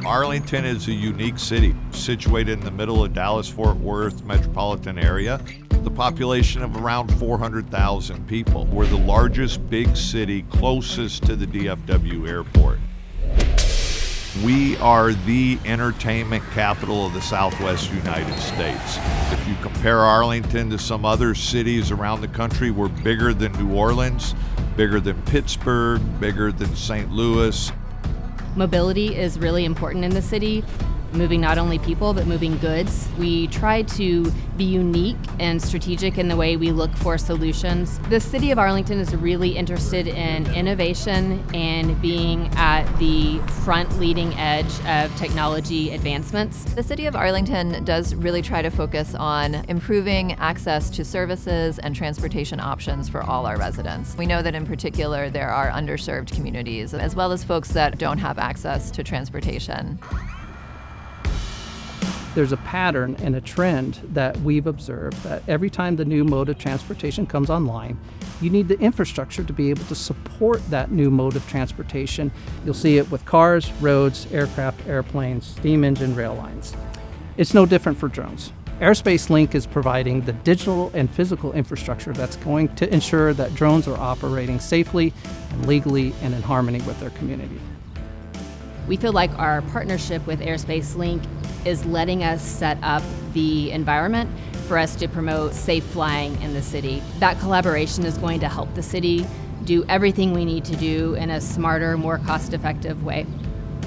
Arlington is a unique city, situated in the middle of Dallas-Fort Worth metropolitan area, with a population of around 400,000 people. We're the largest big city closest to the DFW airport. We are the entertainment capital of the Southwest United States. If you compare Arlington to some other cities around the country, we're bigger than New Orleans, bigger than Pittsburgh, bigger than St. Louis. Mobility is really important in the city, moving not only people, but moving goods. We try to be unique and strategic in the way we look for solutions. The City of Arlington is really interested in innovation and being at the front leading edge of technology advancements. The City of Arlington does really try to focus on improving access to services and transportation options for all our residents. We know that in particular there are underserved communities, as well as folks that don't have access to transportation. There's a pattern and a trend that we've observed that every time the new mode of transportation comes online, you need the infrastructure to be able to support that new mode of transportation. You'll see it with cars, roads, aircraft, airplanes, steam engine, rail lines. It's no different for drones. Airspace Link is providing the digital and physical infrastructure that's going to ensure that drones are operating safely and legally and in harmony with their community. We feel like our partnership with Airspace Link is letting us set up the environment for us to promote safe flying in the city. That collaboration is going to help the city do everything we need to do in a smarter, more cost-effective way.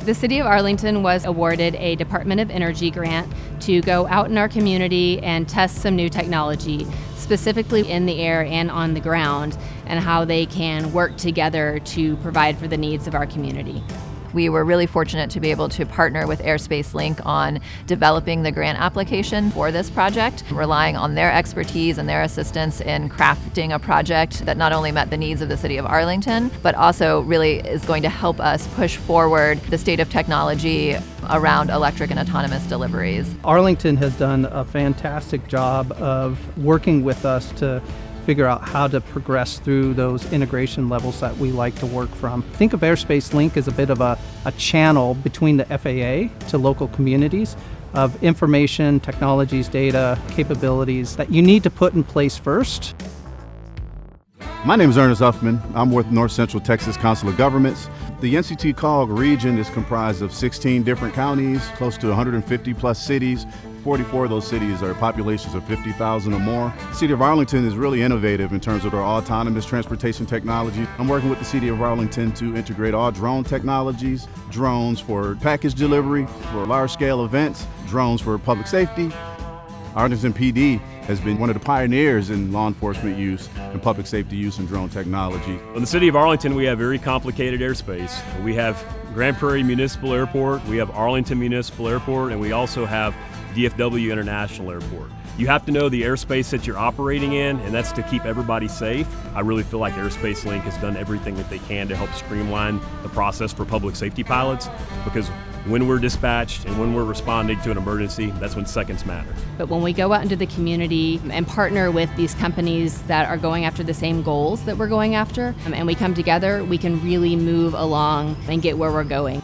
The City of Arlington was awarded a Department of Energy grant to go out in our community and test some new technology, specifically in the air and on the ground, and how they can work together to provide for the needs of our community. We were really fortunate to be able to partner with Airspace Link on developing the grant application for this project, relying on their expertise and their assistance in crafting a project that not only met the needs of the City of Arlington, but also really is going to help us push forward the state of technology around electric and autonomous deliveries. Arlington has done a fantastic job of working with us to figure out how to progress through those integration levels that we like to work from. Think of Airspace Link as a bit of a channel between the FAA to local communities of information, technologies, data, capabilities that you need to put in place first. My name is Ernest Huffman. I'm with North Central Texas Council of Governments. The NCTCOG region is comprised of 16 different counties, close to 150 plus cities. 44 of those cities are populations of 50,000 or more. The City of Arlington is really innovative in terms of their autonomous transportation technology. I'm working with the City of Arlington to integrate all drone technologies, drones for package delivery, for large-scale events, drones for public safety. Arlington PD has been one of the pioneers in law enforcement use and public safety use in drone technology. In the City of Arlington, we have very complicated airspace. We have Grand Prairie Municipal Airport, we have Arlington Municipal Airport, and we also have DFW International Airport. You have to know the airspace that you're operating in, and that's to keep everybody safe. I really feel like Airspace Link has done everything that they can to help streamline the process for public safety pilots, because when we're dispatched and when we're responding to an emergency, that's when seconds matter. But when we go out into the community and partner with these companies that are going after the same goals that we're going after, and we come together, we can really move along and get where we're going.